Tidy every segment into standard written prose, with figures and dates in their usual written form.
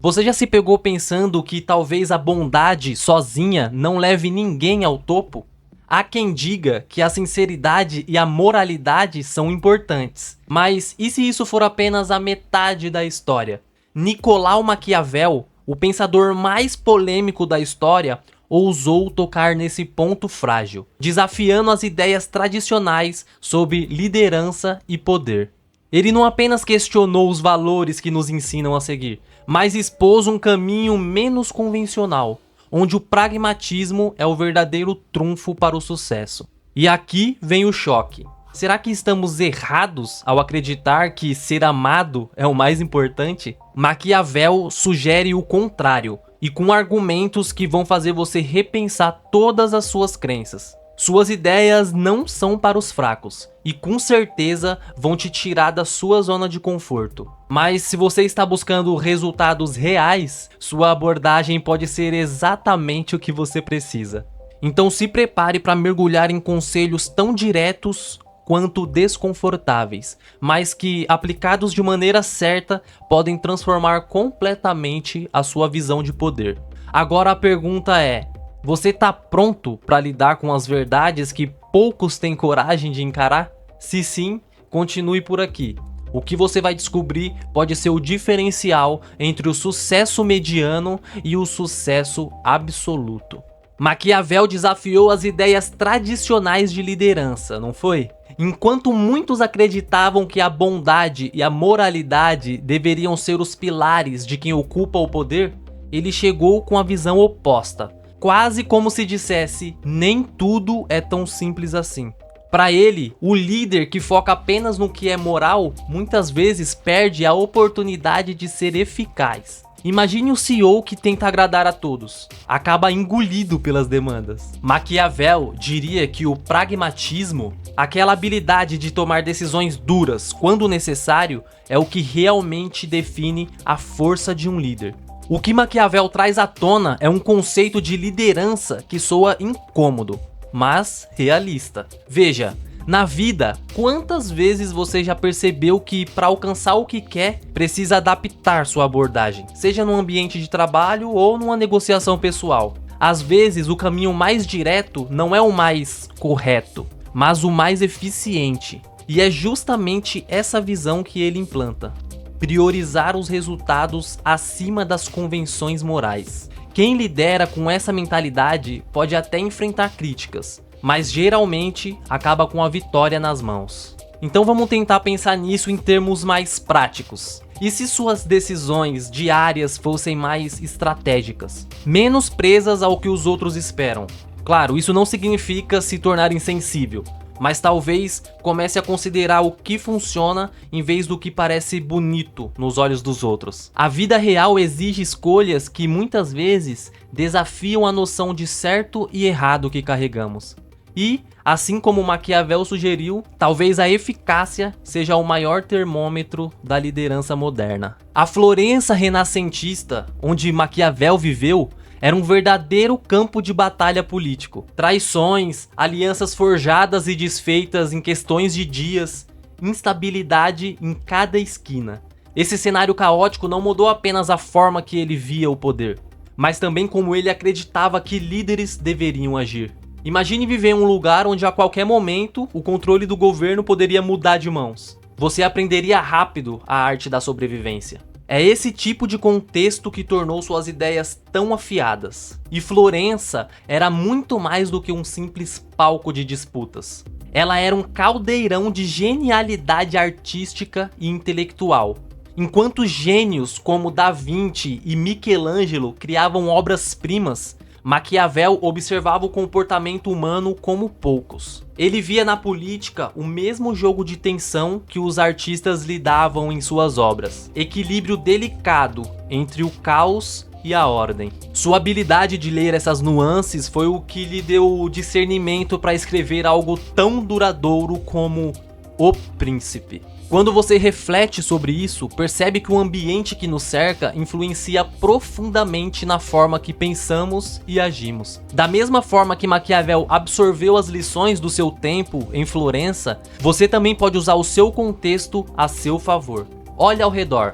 Você já se pegou pensando que talvez a bondade sozinha não leve ninguém ao topo? Há quem diga que a sinceridade e a moralidade são importantes, mas e se isso for apenas a metade da história? Nicolau Maquiavel, o pensador mais polêmico da história, ousou tocar nesse ponto frágil, desafiando as ideias tradicionais sobre liderança e poder. Ele não apenas questionou os valores que nos ensinam a seguir, mas expôs um caminho menos convencional, onde o pragmatismo é o verdadeiro trunfo para o sucesso. E aqui vem o choque. Será que estamos errados ao acreditar que ser amado é o mais importante? Maquiavel sugere o contrário, e com argumentos que vão fazer você repensar todas as suas crenças. Suas ideias não são para os fracos, e com certeza vão te tirar da sua zona de conforto. Mas se você está buscando resultados reais, sua abordagem pode ser exatamente o que você precisa. Então se prepare para mergulhar em conselhos tão diretos quanto desconfortáveis, mas que, aplicados de maneira certa, podem transformar completamente a sua visão de poder. Agora a pergunta é: você tá pronto para lidar com as verdades que poucos têm coragem de encarar? Se sim, continue por aqui. O que você vai descobrir pode ser o diferencial entre o sucesso mediano e o sucesso absoluto. Maquiavel desafiou as ideias tradicionais de liderança, não foi? Enquanto muitos acreditavam que a bondade e a moralidade deveriam ser os pilares de quem ocupa o poder, ele chegou com a visão oposta. Quase como se dissesse, nem tudo é tão simples assim. Para ele, o líder que foca apenas no que é moral, muitas vezes perde a oportunidade de ser eficaz. Imagine o CEO que tenta agradar a todos, acaba engolido pelas demandas. Maquiavel diria que o pragmatismo, aquela habilidade de tomar decisões duras quando necessário, é o que realmente define a força de um líder. O que Maquiavel traz à tona é um conceito de liderança que soa incômodo, mas realista. Veja, na vida, quantas vezes você já percebeu que para alcançar o que quer, precisa adaptar sua abordagem, seja num ambiente de trabalho ou numa negociação pessoal? Às vezes, o caminho mais direto não é o mais correto, mas o mais eficiente. E é justamente essa visão que ele implanta: priorizar os resultados acima das convenções morais. Quem lidera com essa mentalidade pode até enfrentar críticas, mas geralmente acaba com a vitória nas mãos. Então vamos tentar pensar nisso em termos mais práticos. E se suas decisões diárias fossem mais estratégicas, menos presas ao que os outros esperam? Claro, isso não significa se tornar insensível, mas talvez comece a considerar o que funciona em vez do que parece bonito nos olhos dos outros. A vida real exige escolhas que muitas vezes desafiam a noção de certo e errado que carregamos. E, assim como Maquiavel sugeriu, talvez a eficácia seja o maior termômetro da liderança moderna. A Florença renascentista, onde Maquiavel viveu, era um verdadeiro campo de batalha político. Traições, alianças forjadas e desfeitas em questões de dias, instabilidade em cada esquina. Esse cenário caótico não mudou apenas a forma que ele via o poder, mas também como ele acreditava que líderes deveriam agir. Imagine viver em um lugar onde a qualquer momento o controle do governo poderia mudar de mãos. Você aprenderia rápido a arte da sobrevivência. É esse tipo de contexto que tornou suas ideias tão afiadas. E Florença era muito mais do que um simples palco de disputas. Ela era um caldeirão de genialidade artística e intelectual. Enquanto gênios como Da Vinci e Michelangelo criavam obras-primas, Maquiavel observava o comportamento humano como poucos. Ele via na política o mesmo jogo de tensão que os artistas lidavam em suas obras. Equilíbrio delicado entre o caos e a ordem. Sua habilidade de ler essas nuances foi o que lhe deu o discernimento para escrever algo tão duradouro como O Príncipe. Quando você reflete sobre isso, percebe que o ambiente que nos cerca influencia profundamente na forma que pensamos e agimos. Da mesma forma que Maquiavel absorveu as lições do seu tempo em Florença, você também pode usar o seu contexto a seu favor. Olhe ao redor.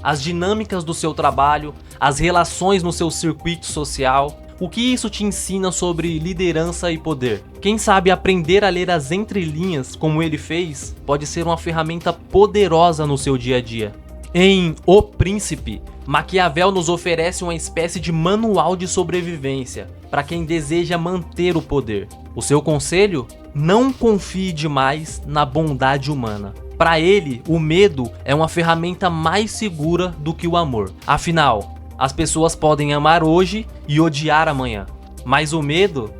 as dinâmicas do seu trabalho, as relações no seu circuito social. O que isso te ensina sobre liderança e poder? Quem sabe aprender a ler as entrelinhas, como ele fez, pode ser uma ferramenta poderosa no seu dia a dia. Em O Príncipe, Maquiavel nos oferece uma espécie de manual de sobrevivência para quem deseja manter o poder. O seu conselho? Não confie demais na bondade humana. Para ele, o medo é uma ferramenta mais segura do que o amor. Afinal, as pessoas podem amar hoje e odiar amanhã. Mas o medo?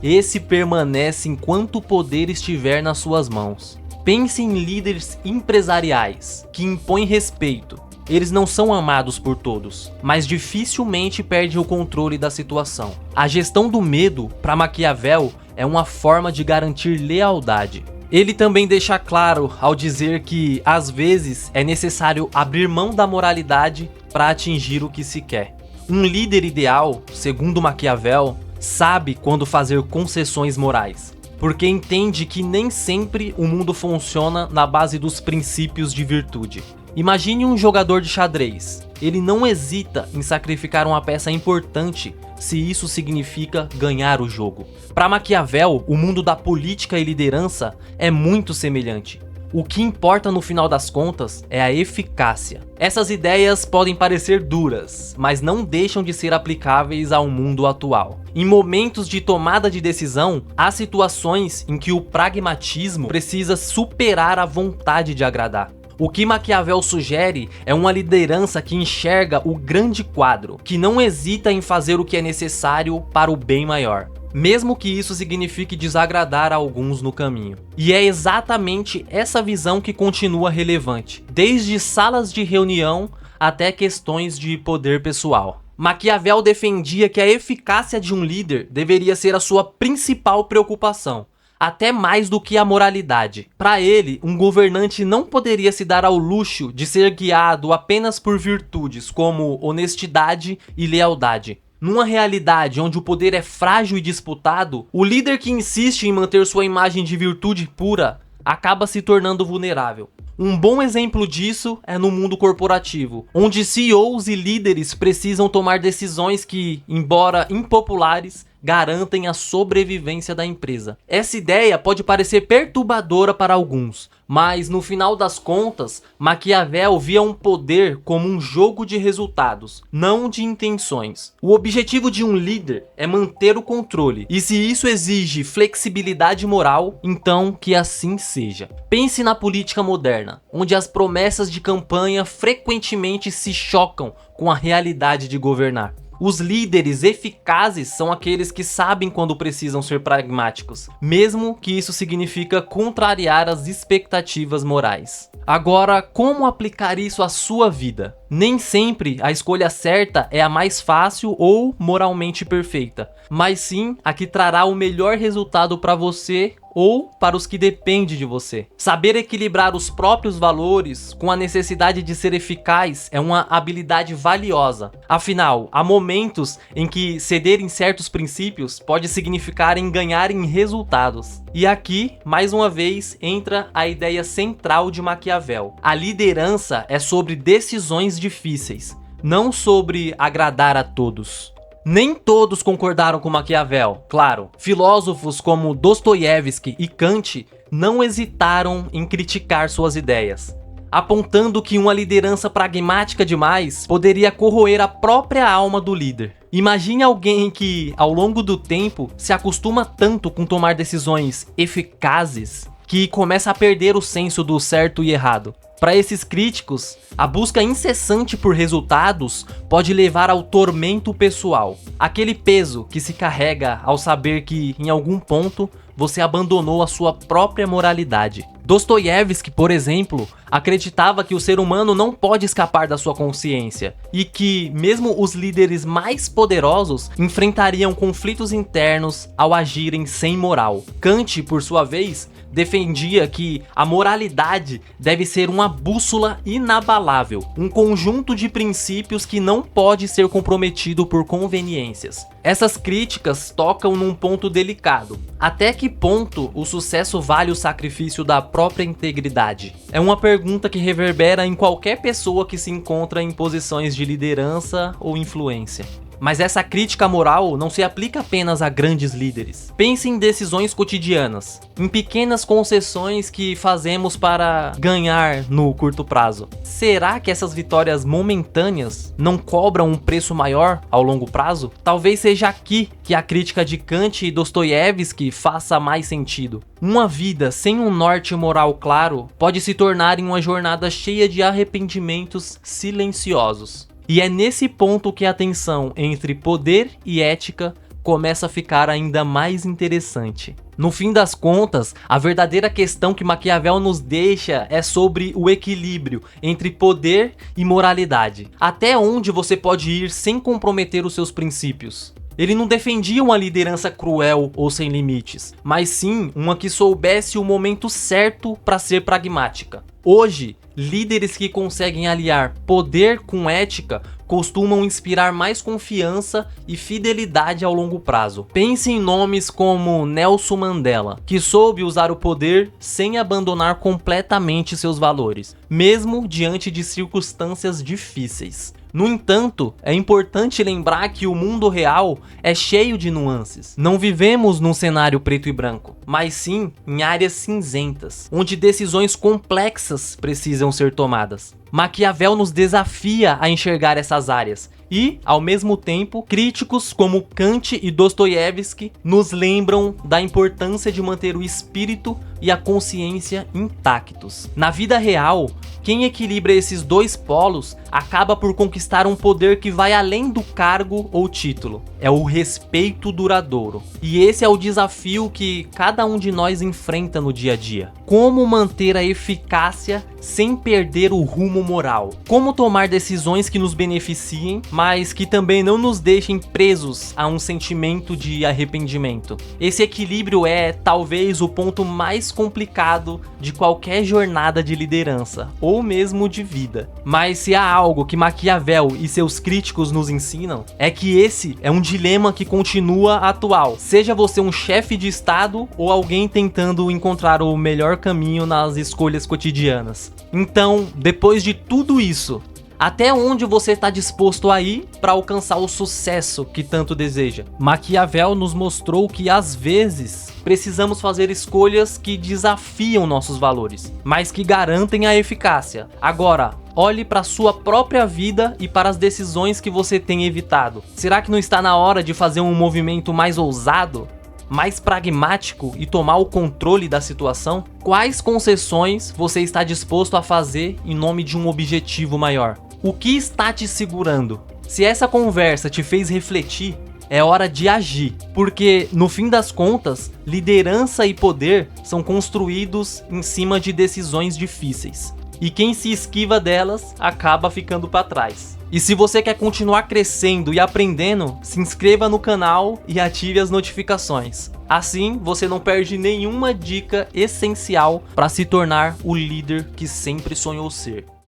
Esse permanece enquanto o poder estiver nas suas mãos. Pense em líderes empresariais que impõem respeito. Eles não são amados por todos, mas dificilmente perdem o controle da situação. A gestão do medo, para Maquiavel, é uma forma de garantir lealdade. Ele também deixa claro ao dizer que, às vezes, é necessário abrir mão da moralidade para atingir o que se quer. Um líder ideal, segundo Maquiavel, sabe quando fazer concessões morais, porque entende que nem sempre o mundo funciona na base dos princípios de virtude. Imagine um jogador de xadrez. Ele não hesita em sacrificar uma peça importante se isso significa ganhar o jogo. Para Maquiavel, o mundo da política e liderança é muito semelhante. O que importa no final das contas é a eficácia. Essas ideias podem parecer duras, mas não deixam de ser aplicáveis ao mundo atual. Em momentos de tomada de decisão, há situações em que o pragmatismo precisa superar a vontade de agradar. O que Maquiavel sugere é uma liderança que enxerga o grande quadro, que não hesita em fazer o que é necessário para o bem maior, mesmo que isso signifique desagradar a alguns no caminho. E é exatamente essa visão que continua relevante, desde salas de reunião até questões de poder pessoal. Maquiavel defendia que a eficácia de um líder deveria ser a sua principal preocupação, até mais do que a moralidade. Para ele, um governante não poderia se dar ao luxo de ser guiado apenas por virtudes como honestidade e lealdade. Numa realidade onde o poder é frágil e disputado, o líder que insiste em manter sua imagem de virtude pura acaba se tornando vulnerável. Um bom exemplo disso é no mundo corporativo, onde CEOs e líderes precisam tomar decisões que, embora impopulares, garantem a sobrevivência da empresa. Essa ideia pode parecer perturbadora para alguns, mas no final das contas, Maquiavel via um poder como um jogo de resultados, não de intenções. O objetivo de um líder é manter o controle, e se isso exige flexibilidade moral, então que assim seja. Pense na política moderna, onde as promessas de campanha frequentemente se chocam com a realidade de governar. Os líderes eficazes são aqueles que sabem quando precisam ser pragmáticos, mesmo que isso significa contrariar as expectativas morais. Agora, como aplicar isso à sua vida? Nem sempre a escolha certa é a mais fácil ou moralmente perfeita, mas sim a que trará o melhor resultado para você ou para os que dependem de você. Saber equilibrar os próprios valores com a necessidade de ser eficaz é uma habilidade valiosa. Afinal, há momentos em que ceder em certos princípios pode significar ganhar em resultados. E aqui, mais uma vez, entra a ideia central de Maquiavel. A liderança é sobre decisões difíceis, não sobre agradar a todos. Nem todos concordaram com Maquiavel, claro. Filósofos como Dostoiévski e Kant não hesitaram em criticar suas ideias, apontando que uma liderança pragmática demais poderia corroer a própria alma do líder. Imagine alguém que, ao longo do tempo, se acostuma tanto com tomar decisões eficazes que começa a perder o senso do certo e errado. Para esses críticos, a busca incessante por resultados pode levar ao tormento pessoal, aquele peso que se carrega ao saber que, em algum ponto, você abandonou a sua própria moralidade. Dostoiévski, por exemplo, acreditava que o ser humano não pode escapar da sua consciência e que, mesmo os líderes mais poderosos, enfrentariam conflitos internos ao agirem sem moral. Kant, por sua vez, defendia que a moralidade deve ser uma bússola inabalável, um conjunto de princípios que não pode ser comprometido por conveniências. Essas críticas tocam num ponto delicado. Até que ponto o sucesso vale o sacrifício da própria integridade? É uma pergunta que reverbera em qualquer pessoa que se encontra em posições de liderança ou influência. Mas essa crítica moral não se aplica apenas a grandes líderes. Pense em decisões cotidianas, em pequenas concessões que fazemos para ganhar no curto prazo. Será que essas vitórias momentâneas não cobram um preço maior ao longo prazo? Talvez seja aqui que a crítica de Kant e Dostoiévski faça mais sentido. Uma vida sem um norte moral claro pode se tornar em uma jornada cheia de arrependimentos silenciosos. E é nesse ponto que a tensão entre poder e ética começa a ficar ainda mais interessante. No fim das contas, a verdadeira questão que Maquiavel nos deixa é sobre o equilíbrio entre poder e moralidade. Até onde você pode ir sem comprometer os seus princípios? Ele não defendia uma liderança cruel ou sem limites, mas sim uma que soubesse o momento certo para ser pragmática. Hoje, líderes que conseguem aliar poder com ética costumam inspirar mais confiança e fidelidade ao longo prazo. Pense em nomes como Nelson Mandela, que soube usar o poder sem abandonar completamente seus valores, mesmo diante de circunstâncias difíceis. No entanto, é importante lembrar que o mundo real é cheio de nuances. Não vivemos num cenário preto e branco, mas sim em áreas cinzentas, onde decisões complexas precisam ser tomadas. Maquiavel nos desafia a enxergar essas áreas e, ao mesmo tempo, críticos como Kant e Dostoiévski nos lembram da importância de manter o espírito e a consciência intactos. Na vida real, quem equilibra esses dois polos acaba por conquistar um poder que vai além do cargo ou título. É o respeito duradouro. E esse é o desafio que cada um de nós enfrenta no dia a dia. Como manter a eficácia sem perder o rumo moral? Como tomar decisões que nos beneficiem, mas que também não nos deixem presos a um sentimento de arrependimento? Esse equilíbrio é, talvez, o ponto mais complicado de qualquer jornada de liderança, ou mesmo de vida. Mas se há algo que Maquiavel e seus críticos nos ensinam, é que esse é um dilema que continua atual. Seja você um chefe de estado ou alguém tentando encontrar o melhor caminho nas escolhas cotidianas. Então, depois de tudo isso, até onde você está disposto a ir para alcançar o sucesso que tanto deseja? Maquiavel nos mostrou que às vezes precisamos fazer escolhas que desafiam nossos valores, mas que garantem a eficácia. Agora, olhe para sua própria vida e para as decisões que você tem evitado. Será que não está na hora de fazer um movimento mais ousado? Mais pragmático e tomar o controle da situação? Quais concessões você está disposto a fazer em nome de um objetivo maior? O que está te segurando? Se essa conversa te fez refletir, é hora de agir, porque no fim das contas, liderança e poder são construídos em cima de decisões difíceis. E quem se esquiva delas acaba ficando para trás. E se você quer continuar crescendo e aprendendo, se inscreva no canal e ative as notificações. Assim, você não perde nenhuma dica essencial para se tornar o líder que sempre sonhou ser.